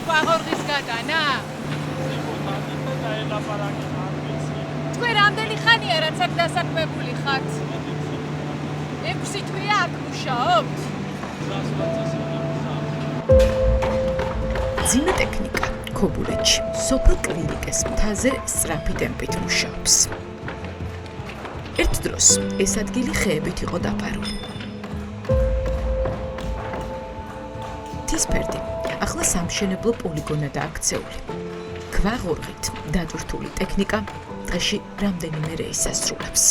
Ყვაღორღის გადანა? თქვენ რამდენი ხანია რაც აქ დასაქმებული ხართ? 6 თვეა აქ მუშაობთ? ძიმე ტექნიკა ქობულეთში სოფელ კლინიკეს მთაზე სწრაფი ტემპით მუშაობს. ერთ დროს ეს ადგილი ხეებით იყო დაფარული. თისფერდი ახლა სამშენებლო პოლიგონად აქცეული. ქვაღორღით დატვირთული ტექნიკა დღეში რამდენიმე რეისს ასრულებს.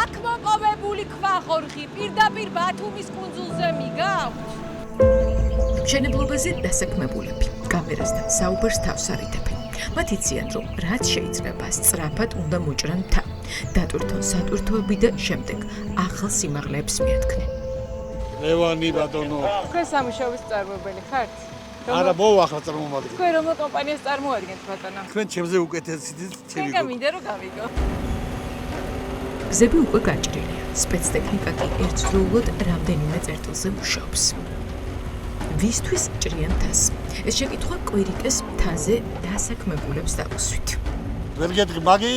აქ მოპოვებული ქვაღორღი პირდაპირ ბათუმის კუნძულზე მიგავთ? მშენებლობაზე დასაქმებულები კამერასთან საუბარს თავს არიდებენ. მათ იციან, რომ რაც შეიძლება სწრაფად უნდა მოჭრან მთა, დატვირთონ სატვირთოები და შემდეგ ახალ სიმაღლეებს მიადგნენ. ლევანი ბატონო. თქვენ სამუშაობის მწარმოებელი ხართ? არა, მოახლა წარმომადგენელი. თქვენ რომელ კომპანიას წარმოადგენთ, ბატონო? თქვენ ჩემზე უკეთესით თქვენ გამინდა რომ გავიგო. გზები უკვე გაჭრილია. სპეცტექნიკა კი ერთდროულად რამდენიმე წერტილზე მუშაობს. ვისთვის ჭრიან მთას? ეს შეკითხვა კვირიკეს მთაზე დასაქმებულებს დაუსვით. ვერ გეტყვი, მაგი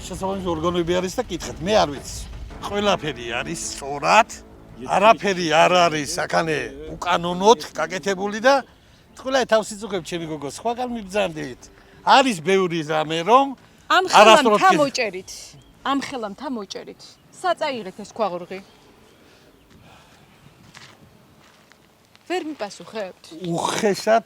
შესაბამისი ორგანოები არის და კითხეთ, მე არ ვიცი. ყველაფერი არის სწორად. არაფერი არ არის აქანე უკანონოდ გაკეთებული და თქვენ თავს იწუხებთ ჩემი გოგო, სხვაგან მიბრძანდით. არის ბევრი რამე რომ ამ ხელამ მთა მოჭერით. ამ ხელამ მთა მოჭერით. საწაიღეთ ეს ქვაღორღი. ვერ მიპასუხებთ? უხეშად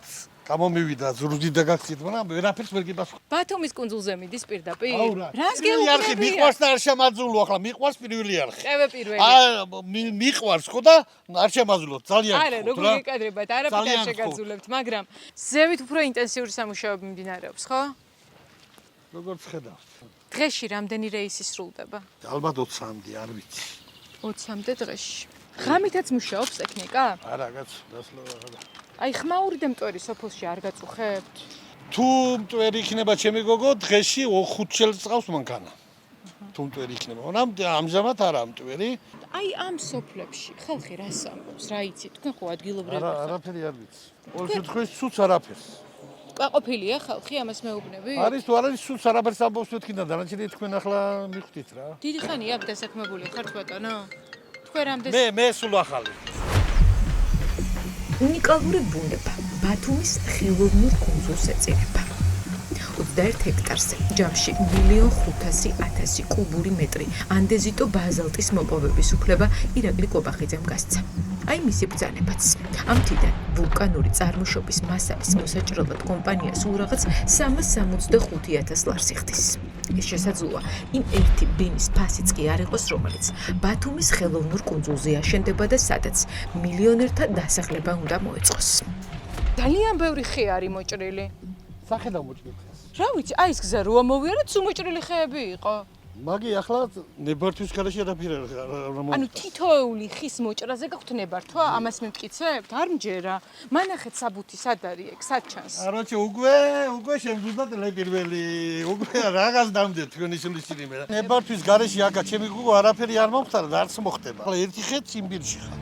გამომივიდა ზრუდი და გაქცით, მაგრამ ვერაფერს ვერ გიპასუხებ. ბათუმის კუნძულზე მიდის პირდაპირ? რას გეუბნები? მიყვარს და არ შემაძულო, ახლა მიყვარს პირველი არხი. ყევე პირველი. მიყვარს ხო და არ შემაძულოთ, ძალიან ხო. არა, როგორ გეკადრებათ, არაფერ არ შეგაძულებთ, მაგრამ ზევით უფრო ინტენსიური სამუშაოები მიმდინარეობს, ხო? როგორც ხედავთ. დღეში რამდენი რეისი სრულდება? ალბათ 20-მდე, არ ვიცი. 20-მდე დღეში. ღამითაც მუშაობს ტექნიკა? არა, კაცო, დასლოვა არა. აი ხმაური და მტვერი სოფელში არ გაწუხებთ? თუ მტვერი იქნება ჩემი გოგო, დღეში 5 შელს წავს მანქანა. თუ მტვერი იქნება, მაგრამ ამჟამად არა მტვერი. აი ამ სოფლებში ხალხი რას ამბობს? რა იცით? თქვენ ხო ადგილობრივი ხართ? არაფერი არ ვიცი. ყოველ შემთხვევაში სულს არაფერს. ყვაყოფილია ხალხი ამას მეუბნები? არის თუ არ არის სულს არაფერს ამბობს მეთქინა, დანარჩენი თქვენ ახლა მიხვდით რა. დიდი ხანია აქ დასაქმებული ხართ ბატონო? თქვენ რამდენი? მე სულ ახალი. უნიკალური ბუნება ბათუმის ხელოვნურ კუნძულს ეწირება. 21 ჰექტარზე ჯამში 1.500.000 კუბური მეტრი ანდეზიტო ბაზალტის მოპოვების უფლება ირაკლი კობახიძემ გასცა. აი მისი ბრძანებაც. ამ თიდან ვულკანური წარმოშობის მასალის მოსაჭრელად კომპანია სულ რაღაც 365,000 ლარს იხდის. ეს შესაძლოა იმ ერთი ბინის ფასიც კი არ იყოს, რომელიც ბათუმის ხელოვნურ კუნძულზე აშენდება და სადაც მილიონერთა დასახლება უნდა მოეწყოს. ძალიან ბევრი ხე არის მოჭრილი. სახედავ მოჭრილი. რა ვიცი, აი ეს გზა რო მოვიარეთ, სულ მოჭრილი ხეები იყო. მაგი ახლა ნებართვის ხარაში არაფერი არ ანუ თითოეული ხის მოჭრაზე გაქვთ ნებართვა, ამას მიმტკიცებთ? არ მჯერა. მანახეთ საბუთი სად არის ეგ, სად ჩანს? აროჩე უკვე შემძუდათ პირველი. უკვე რაღაც დამდეთ თქვენი სულისწინი მე. ნებართვის გარეშე აქა ჩემი გოგო არაფერი არ მომხდარა და არც მოხდება. ახლა ერთი ხე ციმბირში ხარ.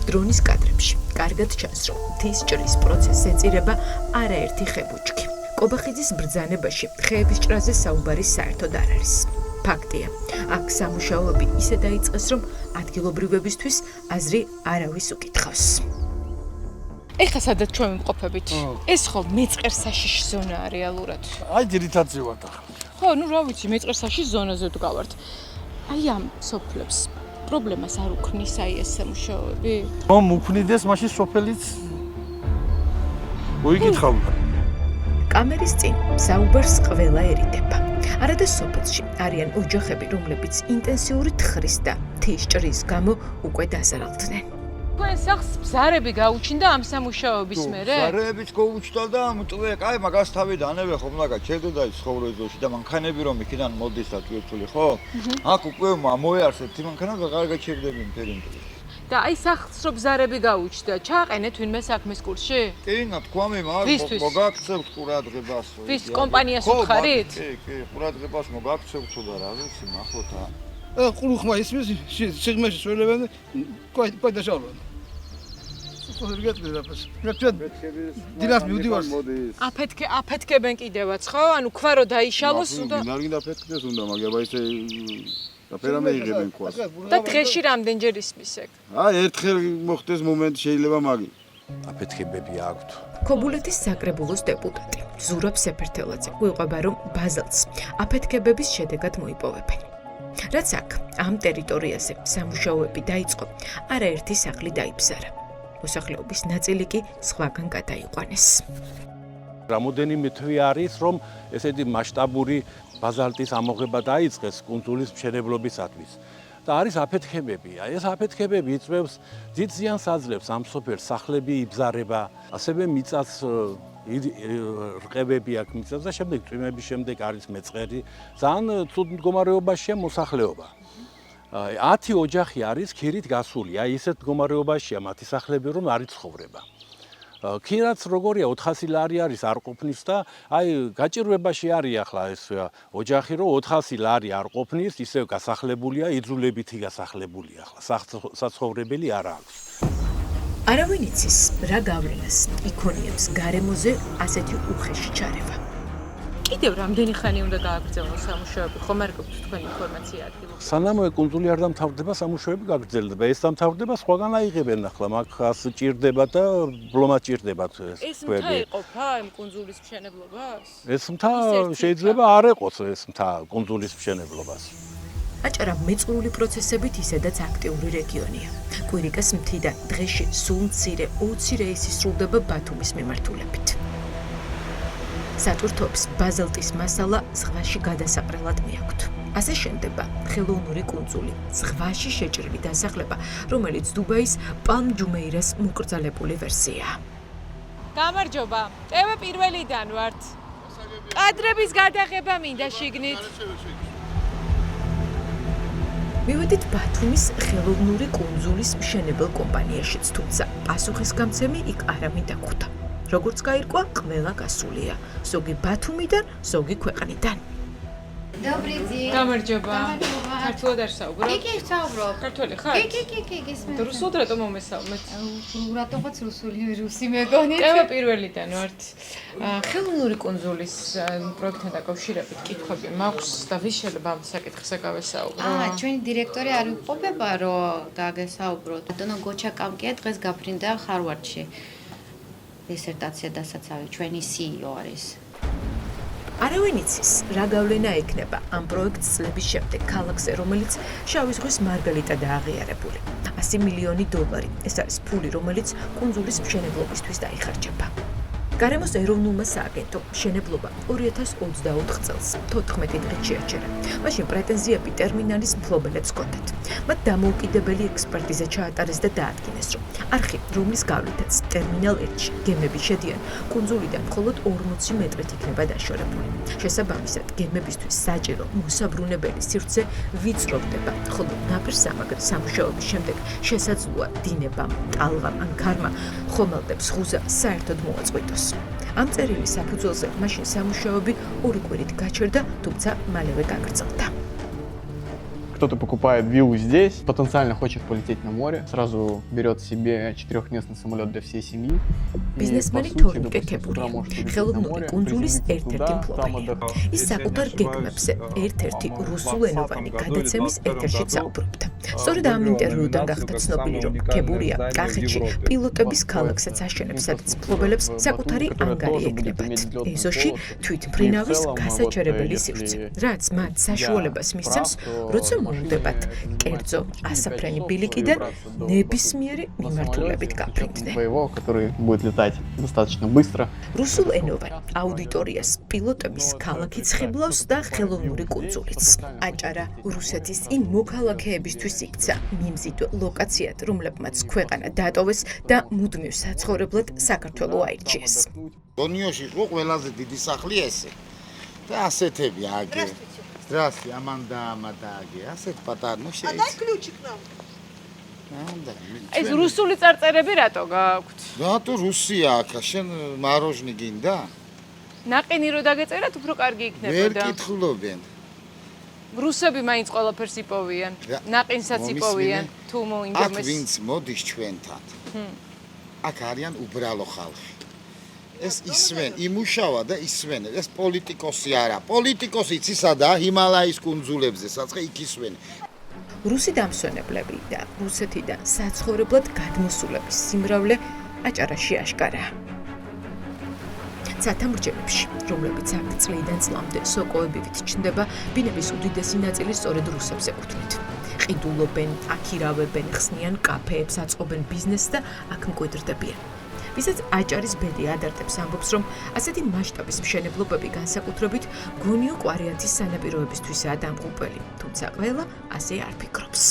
დრონის კადრებში კარგად ჩანს, რომ მთის ჭრის პროცესს ეწირება არაერთი ხებუჩქი. კობახიძის ბრძანებაში ხეების ჭრაზე საუბარი საერთოდ არ არის. ფაქტია, აქ სამუშაოები ისე დაიწყეს, რომ ადგილობრივებისთვის აზრი არავის უკითხავს. ეხლა სადაც ჩვენ ვიმყოფებით. ეს ხო მეწყერსაშიში ზონაა რეალურად. აი ძირითადზე ვარ ახლა. ხო, ну რა ვიცი, მეწყერსაშიში ზონაზე ვდგავართ. აი ამ სოფლებს პრობლემას არ უქმნის აი ეს სამუშაოები? რომ უქმნიდეს, მაშინ სოფელიც მოიკითხავდა. კამერის წინ საუბარს ყველა ერიდება. არადა სოფელში არიან ოჯახები, რომლებიც ინტენსიური თხრის და მთის ჭრის გამო უკვე დაზარალდნენ. თქვენ სახს ბზარები გაუჩინდა ამ სამუშაოების მერე? ბზარებიც გაუჩნდა და მტვე, კაი, მაგას თავი დანევე ხომ მაგა ჩერდება ის ხოვრეზოში და მანქანები რომ იქიდან მოდის და თვითული ხო? აქ უკვე მოიარსეთ იმ მანქანა ვეღარ გაჩერდები მთელი მტვე. და აი სახლს რო ბზარები გაუჩნდა, ჩააყენეთ ვინმე საქმის კურსში? კეინა თქვამი ვისთვის? მოგაქცევთ ყურადღებას. ვის კომპანიას უთხარით? კი, ყურადღებას მოგაქცევთ და რა ვიცი, მახოთა. ყურუხმა ისმის სიღმეში შველებენ ყოიტა შალვან. დილას მივდივარს. აფეთქებენ კიდევაც, ხო? ანუ ქვა რო დაიშალოს და გინდა ფეთქდეს უნდა, მაგრამ ისე და მეიღებენ ქვას. და დღეში რამდენჯერ ისმის ეგ? ერთხელ მოხდეს მომენტი შეიძლება მაგი. აფეთქებები აქვთ. ქობულეთის საკრებულოს დეპუტატი ზურაბ სეფერთელაძე გვიყვება, რომ ბაზალტს აფეთქებების შედეგად მოიპოვებენ. რაც აქ ამ ტერიტორიაზე სამუშაოები დაიწყო, არაერთი სახლი დაიბზარა. მოსახლეობის ნაწილი კი სხვაგან გადაიყვანეს. რამოდენიმე თვე არის, რომ ესეთი მასშტაბური ბაზალტის ამოღება დაიწყეს კუნძულის მშენებლობისათვის. და არის აფეთქებები. ეს აფეთქებები იწვევს დიდ ზიანს აძლევს ამ სოფელს, სახლები იბზარება, ასევე მიწას რყევები აქვს მიწას და შემდეგ წვიმების შემდეგ არის მეწყერი. ძალიან ცუდ მდგომარეობაშია მოსახლეობა. 10 ოჯახი არის ქირით გასული. აი ისეთ მდგომარეობაშია მათი სახლები, რომ არ იცხოვრება. ქირაც როგორია 400 ლარი არის არ ყოფნის და აი გაჭირვებაში არის ახლა ეს ოჯახი, რომ 400 ლარი არ ყოფნის, ისევ გასახლებულია, იძულებითი გასახლებულია ახლა. საცხოვრებელი არ აქვს. არავინ იცის, რა გავლენას იქონიებს გარემოზე ასეთი უხეში ჩარევა. კიდევ რამდენი ხანი უნდა გააგრძელოს სამუშაოები? ხომ არ გაქვთ თქვენი ინფორმაცია ადგილობრივ? სანამ კუნძული არ დამთავრდება, სამუშაოები გაგრძელდება. ეს დამთავრდება, სხვაგან აიღებენ ახლა, მაგას ჭირდება და ბლომად ჭირდებათ ეს მთა იყოფა იმ კუნძულის მშენებლობას? ეს მთა შეიძლება არ ეყოს ეს მთა კუნძულის მშენებლობას. აჭარა მეწყრული პროცესებით ისედაც აქტიური რეგიონია. კვირიკას მთიდან დღეში სულ მცირე 20 რეისი სრულდება ბათუმის მიმართულებით. სატვირთოებს ბაზალტის მასალა ზღვაში გადასაყრელად მიაქვთ. ასე შენდება ხელოვნური კუნძული, ზღვაში შეჭრილი დასახლება, რომელიც დუბაის პალმ ჯუმეირას მოკრძალებული ვერსიაა. გამარჯობა. ტევე პირველიდან ვართ. კადრების გადაღება მინდა შიგნით. მივედით ბათუმის ხელოვნური კუნძულის მშენებელ კომპანიაშიც, თუმცა პასუხისგამცემი იქ არ მინდაგვხვდა. როგორც გაირკვა, ყველა გასულია. ზოგი ბათუმიდან, ზოგი ქვეყნიდან. Добрый день. გამარჯობა. გამარჯობა. ქართულად არ საუბრობ? კი, საუბრობ. ქართველი ხარ? კი, გისმენთ. რუსულად რატომ მომესალმეთ? რატომღაც რუსი მეგონით. ტევე პირველიდან ვართ. ხელოვნური კუნძულის პროექტთან დაკავშირებით კითხვები მაქვს და ვის შეიძლება ამ საკითხზე გავესაუბრო? ჩვენი დირექტორი არ ვიყოფება, რომ დაგესაუბროთ. ბატონო გოჩა კამკია დღეს გაფრინდა ხარვარდში. დისერტაცია დასაცავი ჩვენი CEO არის. არავინ იცის, რა გავლენა ექნება ამ პროექტს წლების შემდეგ ქალაქზე, რომელიც შავი ზღვის მარგალიტადაა აღიარებული. 100 მილიონი დოლარი. ეს არის ფული, რომელიც კუნძულის მშენებლობისთვის დაიხარჯება. გარემოს ეროვნულმა სააგენტომ მშენებლობა 2024 წელს 14 დღით შეაჩერა. მაშინ პრეტენზიები ტერმინალის მფლობელებს ჰქონდათ. მათ დამოუკიდებელი ექსპერტიზა ჩაატარეს და დაადგინეს, რომ არხი, რომლის გავლითაც ტერმინალ 1-ში გემები შედიან, კუნძულიდან მხოლოდ 40 მეტრით იქნება დაშორებული. შესაბამისად, გემებისთვის საჭირო მოსაბრუნებელი სივრცე ვიწროვდება, ხოლო ნაპირსამაგრი სამუშაოების შემდეგ შესაძლოა დინებამ, ტალღამ ან ქარმა ხომალდებს ხუზა საერთოდ მოაწყვეტოს. ამ წერილის საფუძველზე მაშინ სამუშაოები 2 კვირით გაჩერდა, თუმცა მალევე გაგრძელდა. Кто-то покупает виллу здесь, потенциально хочет полететь на море, сразу берет себе 4-местный самолет для всей семьи. Biznesmeni თორნიკე კებურია, ხელოვნური კუნძულის ერთ-ერთი მფლობელია. ის საკუთარ გეგმებზე ერთ-ერთი რუსულენოვანი გადაცემის ეთერშიც საუბრობდა. სწორედ ამ ინტერვიუდან გახდა ცნობილი, რომ კებურია კახეთში პილოტების ქალაქსაც აშენებს, სადაც მფლობელებს საკუთარი ანგარი ეკნებათ. ეზოში თვითმფრინავის გასაჩერებელი სივრცე, რაც მათ საშუალებას მისცემს, როცა მოუნდებათ კერძო ასაფრენი ბილიკიდან ნებისმიერი მიმართულებით გაფრინდნენ. Достаточно быстро. რუსულ ენოვანი აუდიტორიას პილოტების ქალაქიც ხიბლავს და ხელოვნური კუნძულიც. აჭარა რუსეთის იმ მოქალაქეებისთვის იქცა მიმზიდველ ლოკაციად, რომლებმაც ქვეყანა დატოვეს და მუდმივ საცხოვრებლად საქართველო აირჩიეს. დონიოში იყო ყველაზე დიდი სახლი ესე. და ასეთები აგე. Здравствуйте, Аманда, Амадаге. ასეთ პატარა, ну შეიძლება. А дай ключик нам. ეს რუსული წარწერები რატო გაქვთ? რატო რუსია აქ? შენ მაროჟნი გინდა? ნაყინი რო დაგეწერათ, უფრო კარგი ვერ იქნებოდა. კითხულობენ. რუსები მაინც ყველაფერს იპოვიან. ნაყინსაც იპოვიან. თუ აქ მოინდომეს. ვინც მოდის ჩვენთან. აქ არიან უბრალო ხალხი. ეს ისვენ, იმუშავა და ისვენ. ეს პოლიტიკოსი არა. პოლიტიკოსიც ისადა ჰიმალაის კუნძულებზე, საწყე იქ ისვენ. რუსი დამსვენებლები და რუსეთიდან საცხოვრებლად გადმოსულების სიმრავლე აჭარაში აშკარაა. ცათამბჯენებში, რომლებიც აქ წლიდან წლამდე სოკოებივით ჩნდება, ბინების უდიდესი ნაწილი სწორედ რუსებს ეკუთვნით. ყიდულობენ, აქირავებენ, ხსნიან კაფეებს, აწყობენ ბიზნესს და აქ მკვიდრდებიან. ვისაც აჭარის ბედი ადარტებს ამბობს, რომ ასეთი მასშტაბის მშენებლობები განსაკუთრებით გონიო კვარიათის სანაპიროებისთვისაა დამღუპველი, თუმცა ყველა ასე არ ფიქრობს.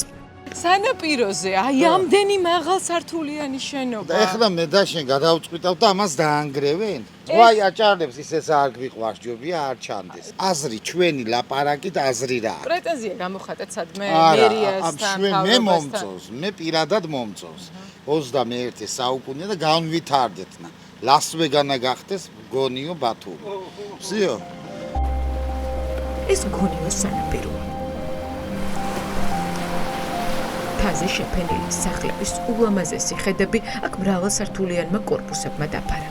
სანაპიროზე, აი ამდენი მაღალსართულიანი შენობა. და ეხლა მე და შენ გადავწყვიტავ და ამას დაანგრევენ? ვაი აჭარებს ისეც არ გვიყვარს, ჯობია არ ჩანდეს. აზრი ჩვენი ლაპარაკით აზრი რა. პრეტენზია გამოხატეთ სადმე არა, მერიასთან, მე მომწონს, მე პირადად მომწონს. 21 საუკუნე და განვითარდეთნა. ლას-ვეგანა გახდეს გონიო ბათუმი. ვსიო? ეს გონიო სანაპიროა. თაზე შეფენილი სახლების ულამაზესი ხედები აქ მრავალსართულიანმა კორპუსებმა დაფარა.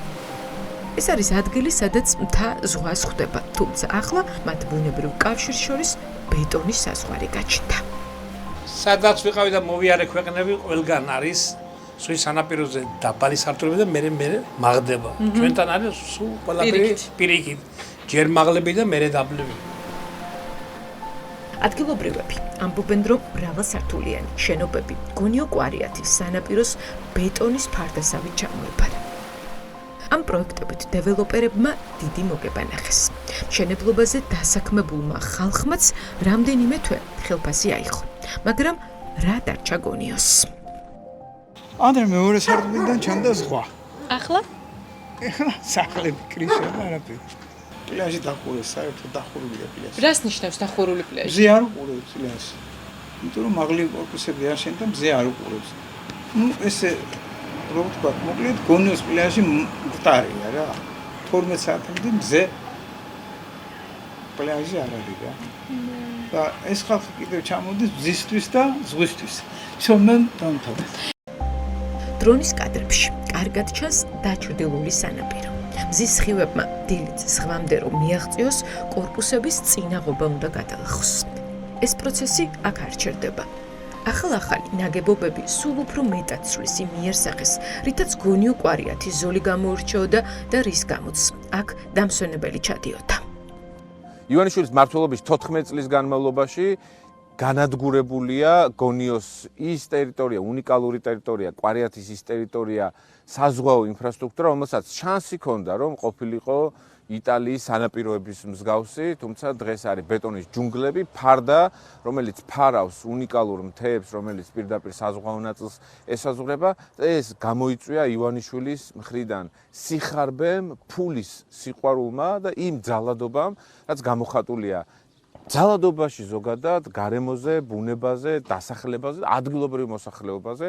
ეს არის ადგილი, სადაც მთა ზღვას ხვდება, თუმცა ახლა მათ ბუნებრივ კავშირს შორის ბეტონის საზღვარი გაჩნდა. სადაც ვიყავი და მოვიარე ქვეყნები, ყველგან არის სულ სანაპიროზე დაბალი სართულები და მე მაღდება. ჩვენთან არის სულ ყველაფერი პირიქით. ჯერ მაღლები და მე დაბლები. ადგილობრივები ამბობენ, რომ მრავალსართულიანი შენობები გონიო კვარიათის სანაპიროს ბეტონის ფარდასავით ჩამოეფარა. ამ პროექტებით დეველოპერებმა დიდი მოგება ნახეს. მშენებლობაზე დასაქმებულმა ხალხმაც რამდენიმე თვე ხელფასი აიღო, მაგრამ რა დარჩა გონიოს? ანდრე მეორე სართულიდან ჩანდა ზღვა. ახლა? ეხლა სახლები, კრიშა და არაფერი. პლაჟი დახურეს, საერთოდ დახურულია პლაჟი. რას ნიშნავს დახურული პლაჟი? მზე არ უყურებს პლაჟი. იმიტომ რომ მაღალი კორპუსები არ შენ და მზე არ უყურებს. ესე რო ვთქვა, მოკლედ გონიოს პლაჟი მკვდარია რა. 12 საათამდე მზე პლაჟი არ არის რა. და ეს ხალხი კიდევ ჩამოდის მზისთვის და ზღვისთვის. შემენ დამთავრდა. დრონის კადრებში კარგად ჩანს დაჩრდილული სანაპირო. მზის სხივებმა დილით ზღვამდე რომ მიაღწიოს, კორპუსების წინაღობა უნდა გადალახოს. ეს პროცესი აქ არ ჩერდება. ახალ-ახალი ნაგებობები სულ უფრო მეტად ცვლის იმ იერსახეს, რითაც გონიო კვარიათის ზოლი გამოირჩეოდა და რის გამოც აქ დამსვენებელი ჩადიოდა. ივანიშვილის მმართველობის 14 წლის განმავლობაში განადგურებულია გონიოს ის ტერიტორია, უნიკალური ტერიტორია, კვარიათის ის ტერიტორია, საზღვაო ინფრასტრუქტურა, რომელსაც შანსი ჰქონდა, რომ ყოფილიყო იტალიის სანაპიროების მსგავსი, თუმცა დღეს არის ბეტონის ჯუნგლები, ფარდა, რომელიც ფარავს უნიკალურ მთებს, რომელიც პირდაპირ საზღვაო ნაწილს ესაზღვრება, ეს გამოიწვია ივანიშვილის მხრიდან სიხარბემ, ფულის სიყვარულმა და იმ ძალადობამ, რაც გამოხატულია ძალადობაში ზოგადად გარემოზე, ბუნებაზე, დასახლებაზე, ადგილობრივ მოსახლეობაზე.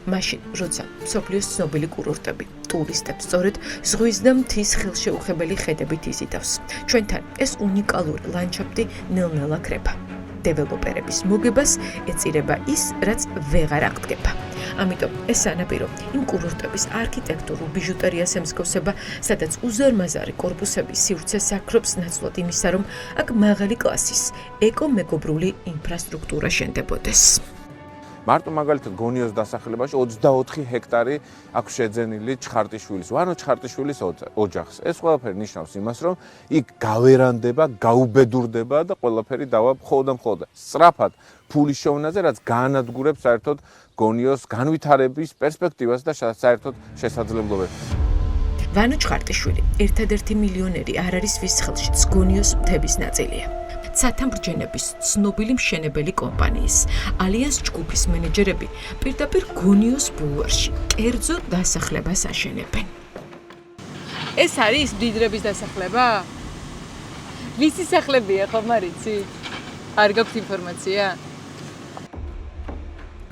მაშინ, როცა მსოფლიოს ცნობილი კურორტები ტურისტებს სწორედ ზღვის და მთის ხელშეუხებელი ხედებით იზიდავს. ჩვენთან ეს უნიკალური ლანდშაფტი ნელ-ნელა ქრება. დეველოპერების მოგებას ეწირება ის, რაც ვეღარ აღდგება. ამიტომ ეს სანაპირო იმ კურორტების არქიტექტურულ ბიჟუტერიას ემსგავსება, სადაც უზარმაზარი კორპუსები სივრცეს აქრობს ნაცვლად იმისა, რომ აქ მაღალი კლასის ეკომეგობრული ინფრასტრუქტურა შენდებოდეს. მარტო მაგალითად გონიოს დასახლებაში 24 ჰექტარი აქვს შეძენილი ჩხარტიშვილის, ვანო ჩხარტიშვილის ოჯახს. ეს ყველაფერი ნიშნავს იმას, რომ იქ გავერანდება, გაუბედურდება და ყველაფერი დავა მხოლოდ სწრაფად ფულის შეუნაზე, რაც გაანადგურებს საერთოდ გონიოს განვითარების პერსპექტივას და საერთოდ შესაძლებლობებს. ვანო ჩხარტიშვილი, ერთადერთი მილიონერი არ არის ვის ხელშიც გონიოს მთების ნაწილია. ცათამბჯენების ცნობილი მშენებელი კომპანიის ალიანს ჯგუფის მენეჯერები პირდაპირ გონიოს ბულვარში კერძო დასახლებას აშენებენ. ეს არის მდიდრების დასახლება? ვისი სახლებია ხომ არ იცით? არ გაქვთ ინფორმაცია?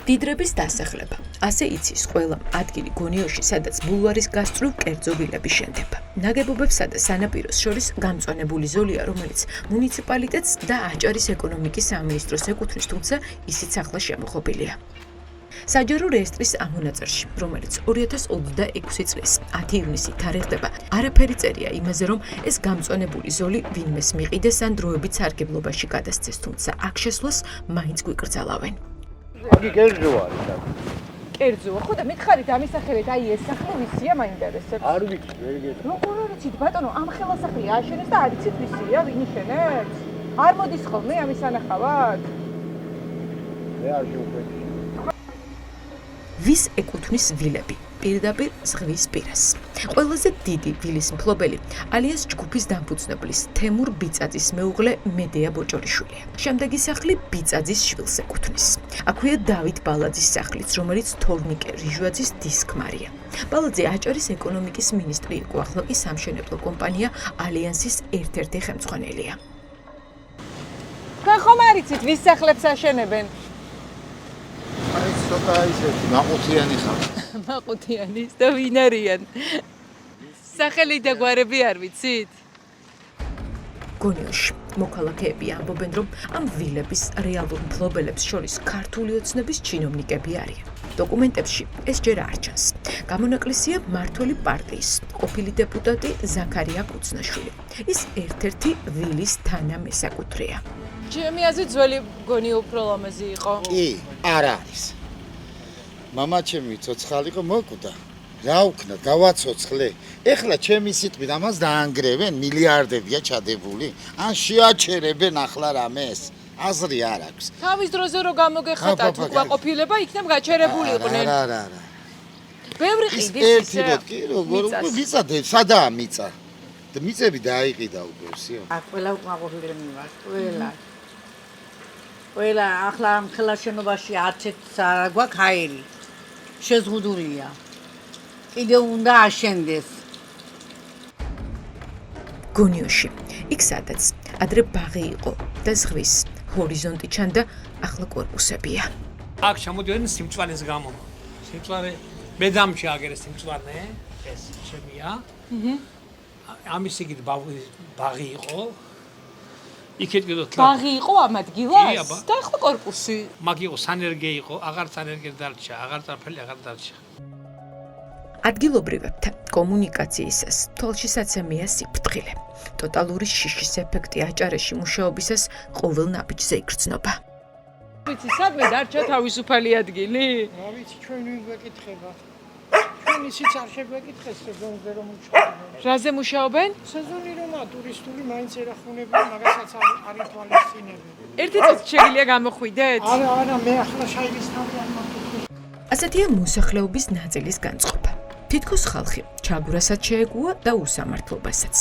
დიდრების დასახლება. ასე იცის ყველა ადგილი გონიოში, სადაც ბულვარის გასწვრივ კერძო ვილები შენდება. ნაგებობებსა და სანაპიროს შორის გამწვანებული ზოლია, რომელიც მუნიციპალიტეტს და აჭარის ეკონომიკის სამინისტროს ეკუთვნის, თუმცა ისიც ახლა შემოღობილია. საჯარო რეესტრის ამონაწერში, რომელიც 2026 წლის 10 ივნისით თარიღდება, არაფერი წერია იმაზე, რომ ეს გამწვანებული ზოლი ვინმეს მიყიდეს ან დროებით სარგებლობაში გადასცეს, თუმცა აქ შესვლას მაინც გვიკრძალავენ. აგი კერძო არის. კერძოა, ხო და მითხარით ამისახელეთ, აი ეს სახლი ვისია, მაინტერესებს. არ ვიცი, ვერ გეტყვი. როგორ არ იცით, ბატონო, ამ ხელასახლი ააშენეს და არ იცით ვისია, ვინ იშენებს? არ მოდის ხოლმე ამის ანახავად? მე არ შევხვეჭი. ვის ეკუთვნის ვილები? პირდაპირ ზღვის პირას. ყველაზე დიდი ვილის მფლობელი ალიას ჯგუფის დამფუძნებლის თემურ ბიწაძის მეუღლე მედეა ბოჭორიშვილია. შემდეგი სახლი ბიწაძის შვილს ეკუთვნის. აქვეა დავით ბალაძის სახლიც, რომელიც თორნიკე რიჟვაძის დისკმარია. ბალაძე აჭარის ეკონომიკის მინისტრი იყო, ახლა კი სამშენებლო კომპანია ალიანსის ერთ-ერთი ხელმძღვანელია. თქვენ ხომ არ იცით, ვის სახლებს აშენებენ? ცოტა ისეთი მაყუთიანი ხარ. მაყუთიანის და ვინ არიან? სახელი და გვარები არ ვიცით? გონიოში მოქალაქეები ამბობენ, რომ ამ ვილების რეალურ მფლობელებს შორის ქართული ოცნების ჩინოვნიკები არიან. დოკუმენტებში ეს ჯერ არ ჩანს. გამონაკლისია მმართველი პარტიის ყოფილი დეპუტატი ზაქარია კუცნაშვილი. ის ერთ-ერთი ვილის თანამესაკუთრეა. ჩემი აზრით ძველი გონი უფრო ლამაზი იყო. კი, არ არის. მამა ჩემი ცოცხალი იყო, მოკვდა. რა ვქნა, გავაცოცხლე. ეხლა ჩემი სიტყვით ამას დაანგრევენ, მილიარდებია ჩადებული. ან შეაჩერებენ ახლა რამეს? აზრი არ აქვს. თავის დროზე რო გამოგეხატათ უკმაყოფილება, იქნებ გაჩერებული იყვნენ. არა. ბევრი ის ყიდის ერთი რო კი როგორ უკვე მიწადე, სადაა მიწა? და მიწები დააიყიდა უკვე, всё. ყველა უკმაყოფილებული ვარ, ყველა. ყველა ახლა ამ ხელაშენობაში 10 არ გვაქვს ჰაერი. შეზღუდულია. კიდევ უნდა აშენდეს. გონიოში, იქ სადაც ადრე ბაღი იყო და ზღვის ჰორიზონტი ჩანდა, ახლა კორპუსებია. აქ ჩამოდიოდნენ სიმწვანეს გამო. სიმწვანე მედამში აგერეს სიმწვანე, ეს შემია. ამის იგივე ბაღი იყო. იქეთ კიდე ბაღი იყო ამ ადგილას და ახლა კორპუსი. მაგ იყო სანერგე იყო, აღარ სანერგე დარჩა, აღარ წარფელი აღარ დარჩა. ადგილობრივებთან კომუნიკაციისას თვალშისაცემია სიფრთხილე. ტოტალური შიშის ეფექტი აჭარეში მუშაობისას ყოველ ნაბიჯზე იგრძნობა. ვიცი, სადმე დარჩა თავისუფალი ადგილი? რა ვიცი, ჩვენ ვინ გვეკითხება? ჩვენ ისიც არ შეგვეკითხეს სეზონზე რომ მუშაობენ. რაზე მუშაობენ? სეზონი რომა ტურისტული მაინც ერახუნებიან, მაგასაც არ ითვალისწინებენ. ერთი წუთი შეგიძლია გამოხვიდეთ? არა, მე ახლა შაილის-თავი არ მოვხდი. ასეთია მოსახლეობის ნაწილის განწყობა. თითქოს ხალხი ჩაგვრასაც შეეგუა და უსამართლობასაც.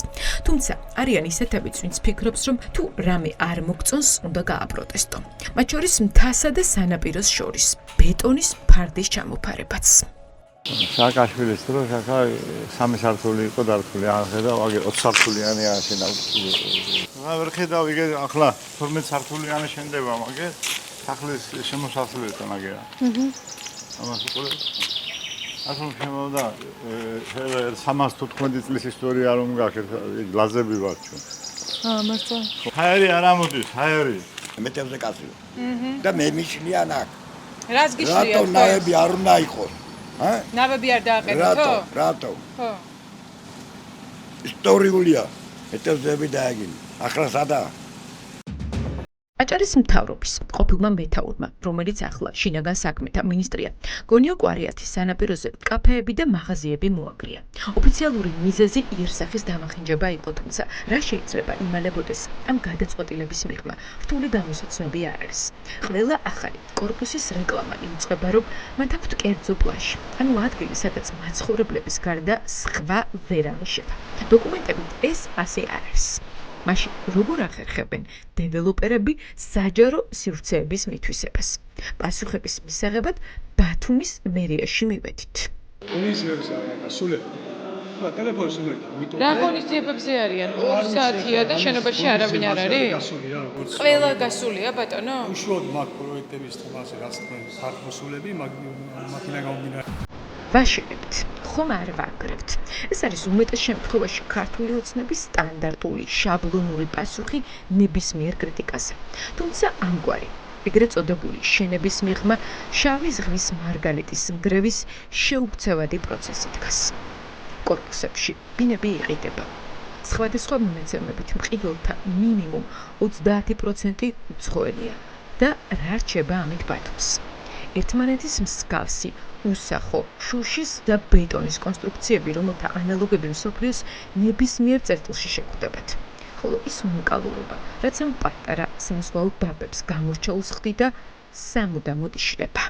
თუმცა არიან ისეთებიც, ვინც ფიქრობს, რომ თუ რამე არ მოგწონს, უნდა გააპროტესტო. მათ შორის მთასა და სანაპიროს შორის ბეტონის ფარდის ჩამოფარებაც. სააკაშვილის დროს ახლა 3 სართული იყო დართული, ან ხედავ, აგერ 20 სართულიანი აშენა. ვერ ხედავ, იგე ახლა 12 სართულიანი შენდება, მაგერ სახლის შემოსასვლელთან აგერა. ამას უყურებ. ახლა შემოვიდა 315 წლის ისტორია რომ გაქვს, ლაზები ვარ ჩვენ. მართლა. ჰაერი არ ამოდის, ჰაერი. მეტებზე კაცი. და მე მიშლიან აქ. რას გიშლია? რატო ნაები არ უნდა იყოს? ნავები არ დააყენეთო? რატო? ხო. ისტორიულია. მეტევზები დააგინე. ახლა სადაა? აჭარის მთავრობის ყოფილმა მეთაურმა, რომელიც ახლა შინაგან საქმეთა მინისტრია, გონიო კვარიათის სანაპიროზე კაფეები და მაღაზიები მოაკრია. ოფიციალური მიზეზი იერსახის დამახინჯება იყო, თუმცა რა შეიძლება იმალებოდეს ამ გადაწყვეტილების მიღმა, რთული გამოსაცნობი არ არის. ყველა ახალი კორპუსის რეკლამა იუწყება, რომ მათ აქვთ კერძო პლაჟი, ანუ ადგილი, სადაც მაცხოვრებლების გარდა სხვა ვერ აღიშვება. დოკუმენტებით ეს ასე არ არის. მაშინ როგორ ახერხებენ დეველოპერები საჯარო სივრცეების მითვისებას? პასუხების მისაღებად ბათუმის მერიაში მივედით. უნიზებს არა, სულე. ტელეფონის ნომერი. რა ღონისძიებებზე არიან? 2 საათია და შენობაში არავინ არ არის? გასულია როგორც. ყველა გასულია ბატონო? უშუალოდ მაგ პროექტების თემაზე რაც თქვენ სართმოსულები მაქინა გამომდინარე. ვაშინებთ, ხომ არ ვაგრებთ. ეს არის უმეტეს შემთხვევაში ქართული ოცნების სტანდარტული შაბლონური პასუხი ნებისმიერ კრიტიკაზე. თუმცა ამგვარი ეგრეთ წოდებული შენების მიღმა შავი ზღვის მარგალიტის ნგრევის შეუქცევადი პროცესი დგას. კორპუსებში ბინები იყიდება. სხვადასხვა მონაცემებით მყიდველთა მინიმუმ 30% უცხოელია და რა რჩება ამით ბათუმს. ერთმანეთის მსგავსი უსახო შუშის და ბეტონის კონსტრუქციები, რომელთა ანალოგები მსოფლიოს ნებისმიერ წერტილში შეგვხვდებათ. ხოლო ის უნიკალურობა, რაც ამ პატარა სამსხვილო ბაბებს გამორჩეულს ხდიდა, სამუდამოდ იშლება.